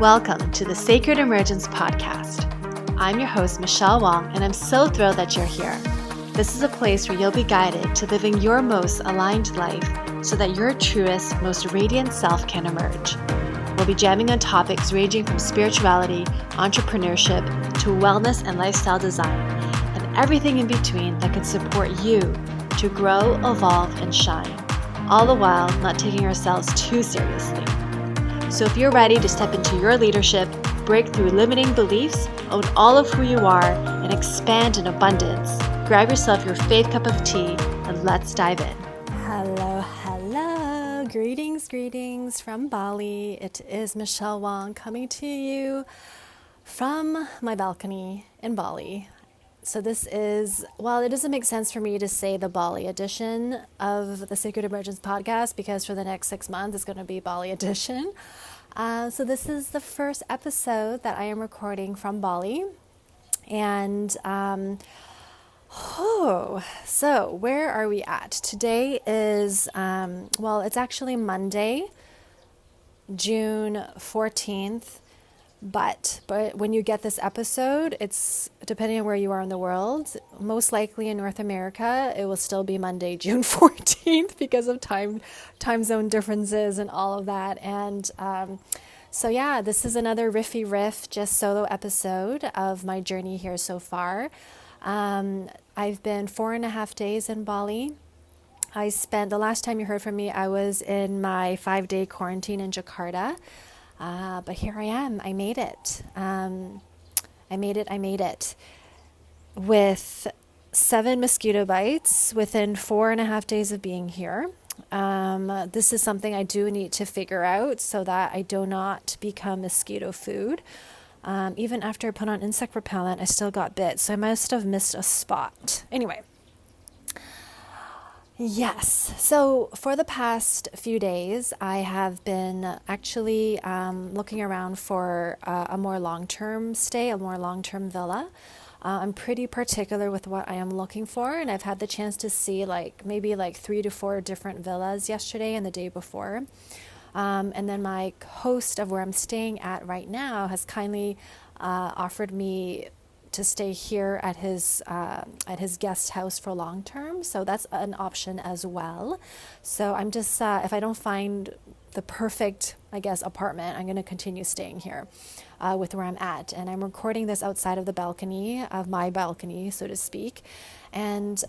Welcome to the Sacred Emergence Podcast. I'm your host, Michelle Wong, and I'm so thrilled that you're here. This is a place where you'll be guided to living your most aligned life so that your truest, most radiant self can emerge. We'll be jamming on topics ranging from spirituality, entrepreneurship, to wellness and lifestyle design, and everything in between that can support you to grow, evolve, and shine, all the while not taking ourselves too seriously. So if you're ready to step into your leadership, break through limiting beliefs, own all of who you are, and expand in abundance, grab yourself your faith cup of tea and let's dive in. Hello. Greetings from Bali. It is Michelle Wong coming to you from my balcony in Bali. So this is, well, it doesn't make sense for me to say the Bali edition of the Sacred Emergence podcast because for the next 6 months it's going to be Bali edition. So this is the first episode that I am recording from Bali. And so where are we at? Today is, it's actually Monday, June 14th. But when you get this episode, it's depending on where you are in the world, most likely in North America, it will still be Monday, June 14th because of time zone differences and all of that. And this is another riff, just solo episode of my journey here so far. I've been 4.5 days in Bali. The last time you heard from me, I was in my 5-day quarantine in Jakarta. But here I am. I made it. I made it. With 7 mosquito bites within 4.5 days of being here. This is something I do need to figure out so that I do not become mosquito food. Even after I put on insect repellent, I still got bit. So I must have missed a spot. Anyway. Yes. So for the past few days, I have been actually looking around for a more long-term stay, a more long-term villa. I'm pretty particular with what I am looking for, and I've had the chance to see maybe 3 to 4 different villas yesterday and the day before. And then my host of where I'm staying at right now has kindly offered me to stay here at his guest house for long term. So that's an option as well. So I'm just, if I don't find the perfect, apartment, I'm going to continue staying here with where I'm at. And I'm recording this outside of my balcony, so to speak. And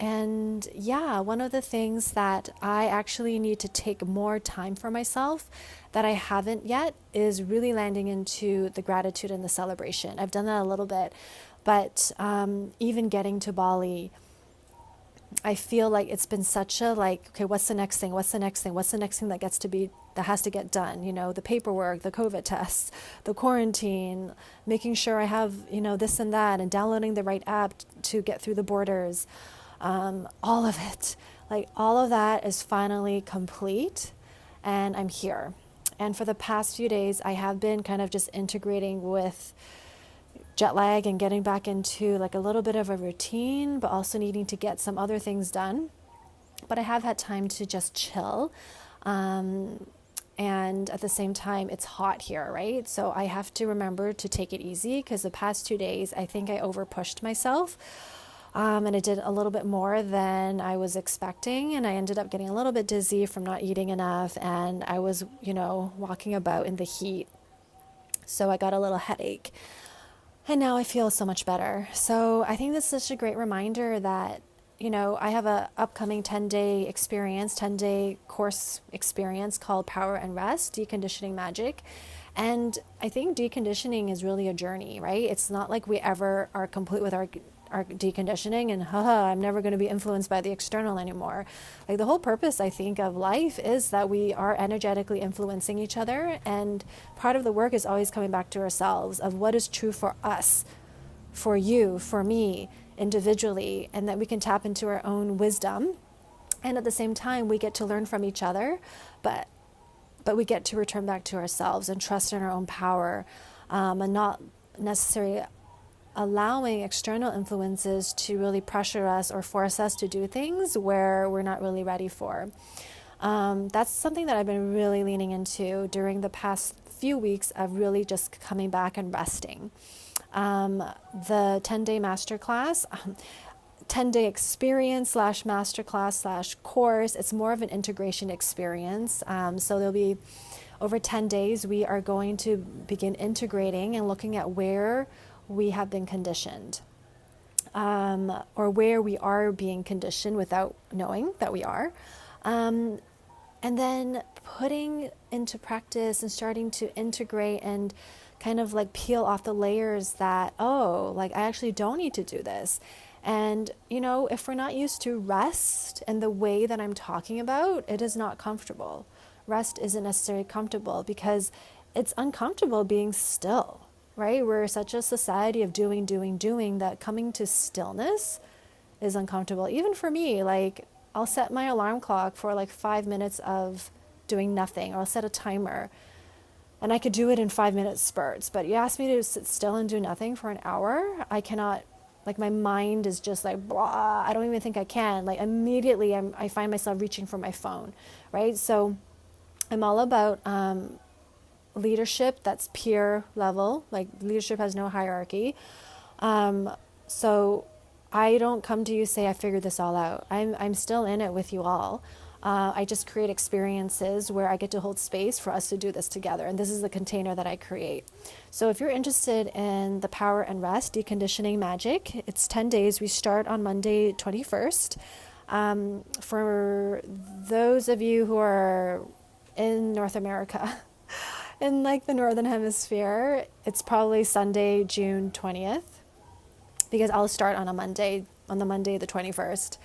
one of the things that I actually need to take more time for myself that I haven't yet is really landing into the gratitude and the celebration. I've done that a little bit, but even getting to Bali, I feel like it's been such a okay, what's the next thing? What's the next thing that has to get done? The paperwork, the COVID tests, the quarantine, making sure I have, this and that, and downloading the right app to get through the borders. All of it, all of that is finally complete, and I'm here. And for the past few days, I have been kind of just integrating with jet lag and getting back into a little bit of a routine, but also needing to get some other things done. But I have had time to just chill. And at the same time, it's hot here, right? So I have to remember to take it easy because the past 2 days, I think I overpushed myself. And I did a little bit more than I was expecting, and I ended up getting a little bit dizzy from not eating enough, and I was, walking about in the heat. So I got a little headache, and now I feel so much better. So I think this is such a great reminder that, I have a upcoming 10-day course experience called Power and Rest, Deconditioning Magic. And I think deconditioning is really a journey, right? It's not like we ever are complete with our deconditioning and I'm never going to be influenced by the external anymore. The whole purpose, I think, of life is that we are energetically influencing each other, and part of the work is always coming back to ourselves of what is true for us, for you, for me, individually, and that we can tap into our own wisdom, and at the same time we get to learn from each other, but we get to return back to ourselves and trust in our own power, and not necessarily allowing external influences to really pressure us or force us to do things where we're not really ready for. That's something that I've been really leaning into during the past few weeks of really just coming back and resting. The 10-day masterclass, 10-day experience slash masterclass slash course, it's more of an integration experience. So there'll be over 10 days, we are going to begin integrating and looking at where we have been conditioned, or where we are being conditioned without knowing that we are. And then putting into practice and starting to integrate and kind of like peel off the layers that, oh, like I actually don't need to do this. And, you know, if we're not used to rest in the way that I'm talking about, it is not comfortable. Rest isn't necessarily comfortable because it's uncomfortable being still, right? We're such a society of doing that coming to stillness is uncomfortable. Even for me, like I'll set my alarm clock for like 5 minutes of doing nothing, or I'll set a timer and I could do it in 5 minute spurts. But you ask me to sit still and do nothing for an hour, I cannot. Like my mind is just like, blah, I don't even think I can. Like immediately I find myself reaching for my phone, right? So I'm all about leadership that's peer level. Like leadership has no hierarchy. So I don't come to you say I figured this all out. I'm still in it with you all. I just create experiences where I get to hold space for us to do this together. And this is the container that I create. So if you're interested in the Power and Rest Deconditioning Magic, it's 10 days. We start on Monday 21st. For those of you who are in North America, in like the Northern Hemisphere, it's probably Sunday, June 20th, because I'll start on the Monday the 21st.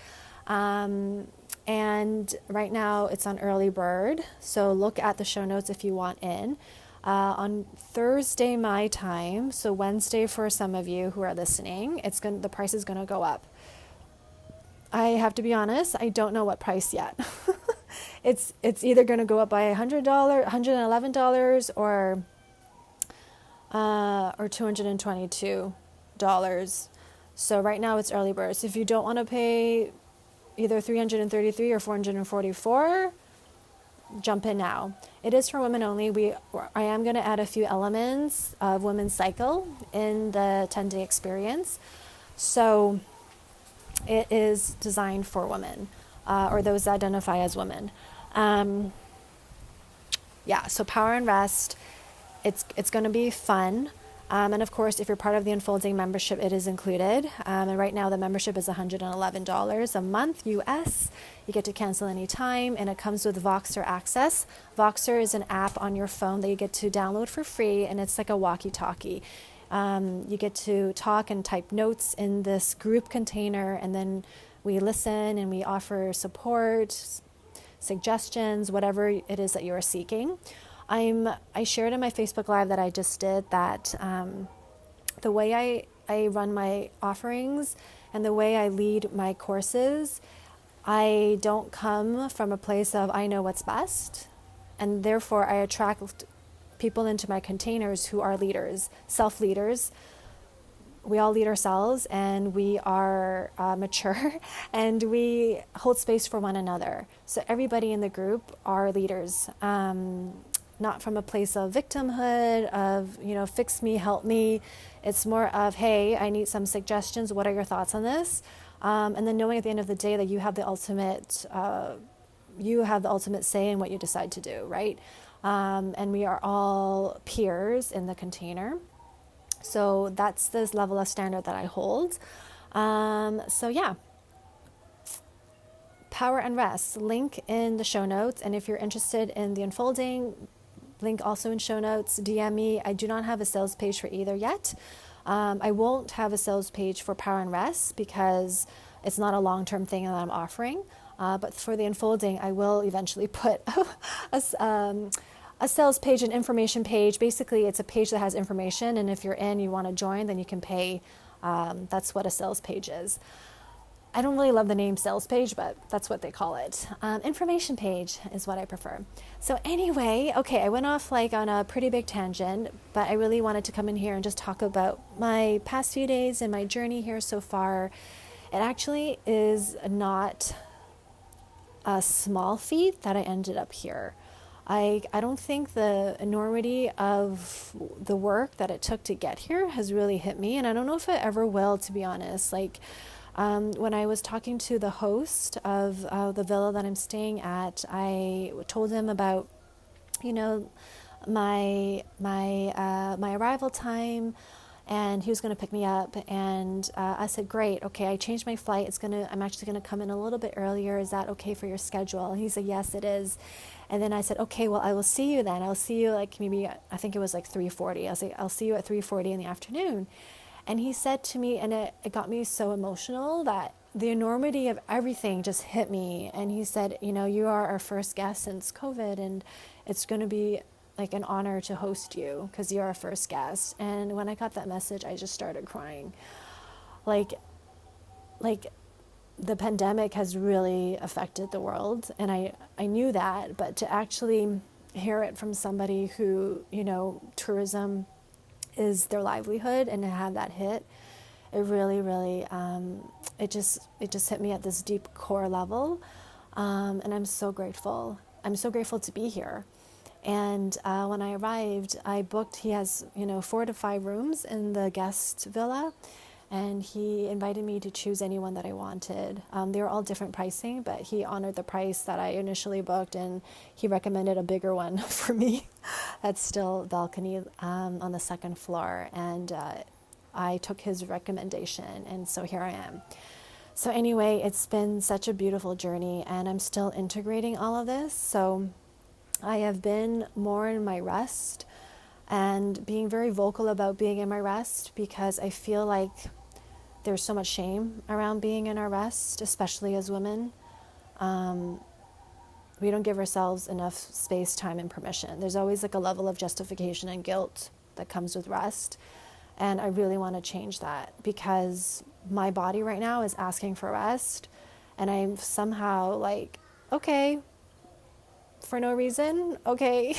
And right now it's on early bird. So look at the show notes if you want in. On Thursday, my time, so Wednesday for some of you who are listening, the price is going to go up. I have to be honest, I don't know what price yet. It's either going to go up by $100, $111, or $222. So right now it's early bird. So if you don't want to pay either $333 or $444, jump in now. It is for women only. I am going to add a few elements of women's cycle in the 10-day experience. So it is designed for women, or those that identify as women. So Power and Rest, it's going to be fun. And of course, if you're part of the Unfolding membership, it is included. And right now the membership is $111 a month US. You get to cancel anytime, and it comes with Voxer access. Voxer is an app on your phone that you get to download for free, and it's like a walkie-talkie. You get to talk and type notes in this group container, and then we listen and we offer support, suggestions, whatever it is that you are seeking. I shared in my Facebook Live that I just did that the way I run my offerings and the way I lead my courses, I don't come from a place of I know what's best, and therefore I attract people into my containers who are leaders, self-leaders. We all lead ourselves, and we are mature, and we hold space for one another. So everybody in the group are leaders. Not from a place of victimhood, of, fix me, help me. It's more of, hey, I need some suggestions. What are your thoughts on this? And then knowing at the end of the day that you have the ultimate say in what you decide to do, right? And we are all peers in the container. So that's this level of standard that I hold. Power and Rest, link in the show notes. And if you're interested in the Unfolding, link also in show notes. DM me. I do not have a sales page for either yet. I won't have a sales page for Power and Rest because it's not a long-term thing that I'm offering. But for the Unfolding, I will eventually put a sales page, an information page. Basically, it's a page that has information, and if you're you want to join, then you can pay. That's what a sales page is. I don't really love the name sales page, but that's what they call it. Information page is what I prefer. So anyway, okay, I went off on a pretty big tangent, but I really wanted to come in here and just talk about my past few days and my journey here so far. It actually is not a small feat that I ended up here. I don't think the enormity of the work that it took to get here has really hit me, and I don't know if it ever will, to be honest. When I was talking to the host of the villa that I'm staying at, I told him about, my arrival time, and he was going to pick me up, and I said, great, okay, I changed my flight. I'm actually going to come in a little bit earlier. Is that okay for your schedule? And he said, yes, it is. And then I said, okay, well, I will see you then. I'll see you maybe, I think it was 3:40. I was like, I'll see you at 3:40 in the afternoon. And he said to me, and it got me so emotional, that the enormity of everything just hit me. And he said, you are our first guest since COVID, and it's going to be an honor to host you because you're our first guest. And when I got that message, I just started crying. Like the pandemic has really affected the world, and I knew that, but to actually hear it from somebody who, tourism is their livelihood, and to have that hit, it really, really, it just hit me at this deep core level, and I'm so grateful. I'm so grateful to be here. And when I arrived, I booked, he has, 4 to 5 rooms in the guest villa, and he invited me to choose anyone that I wanted. They were all different pricing, but he honored the price that I initially booked, and he recommended a bigger one for me. That's still balcony on the 2nd floor, and I took his recommendation, and so here I am. So anyway, it's been such a beautiful journey, and I'm still integrating all of this. So I have been more in my rest and being very vocal about being in my rest, because I feel like there's so much shame around being in our rest, especially as women. We don't give ourselves enough space, time, and permission. There's always a level of justification and guilt that comes with rest. And I really want to change that, because my body right now is asking for rest, and I'm somehow okay, for no reason, okay,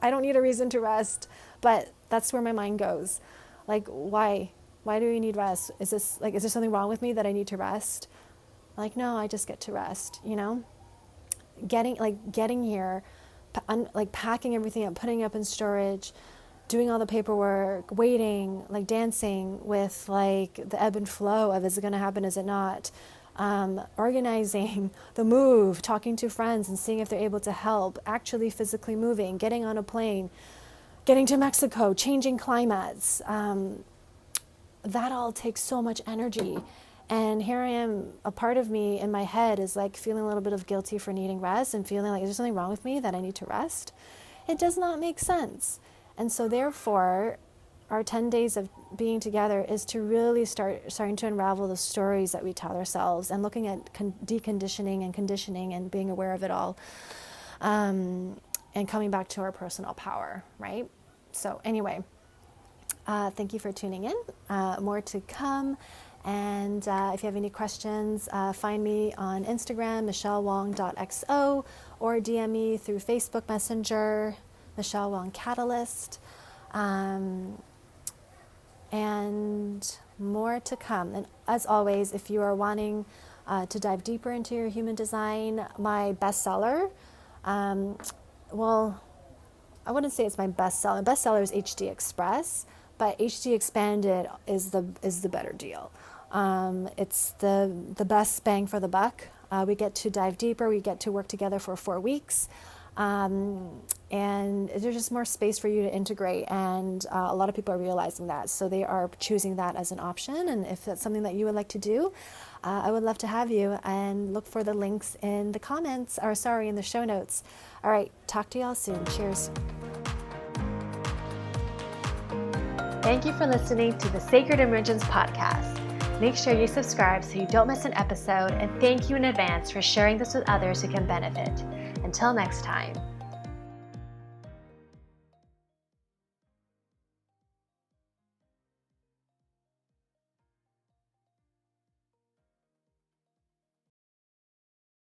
I don't need a reason to rest, but that's where my mind goes. Why do we need rest? Is there something wrong with me that I need to rest? No, I just get to rest, getting here, packing everything up, putting it up in storage, doing all the paperwork, waiting, dancing with the ebb and flow of, is it going to happen, is it not? Organizing the move, talking to friends and seeing if they're able to help, actually physically moving, getting on a plane, getting to Mexico, changing climates. That all takes so much energy. And here I am, a part of me in my head is feeling a little bit of guilty for needing rest, and feeling is there something wrong with me that I need to rest? It does not make sense. And so therefore, our 10 days of being together is to really starting to unravel the stories that we tell ourselves, and looking at deconditioning and conditioning and being aware of it all, and coming back to our personal power, right? So anyway, thank you for tuning in. More to come. And if you have any questions, find me on Instagram, michellewong.xo, or DM me through Facebook Messenger, Michelle Wong Catalyst. And more to come. And as always, if you are wanting to dive deeper into your human design, my bestseller, well, I wouldn't say it's my bestseller. My bestseller is HD Express, but HD Expanded is the better deal. It's the best bang for the buck. We get to dive deeper. We get to work together for 4 weeks. And there's just more space for you to integrate, and a lot of people are realizing that, so they are choosing that as an option. And if that's something that you would like to do, I would love to have you, and look for the links in the comments, in the show notes. All right, talk to y'all soon. Cheers. Thank you for listening to the Sacred Emergence podcast. Make sure you subscribe so you don't miss an episode, and thank you in advance for sharing this with others who can benefit. Until next time.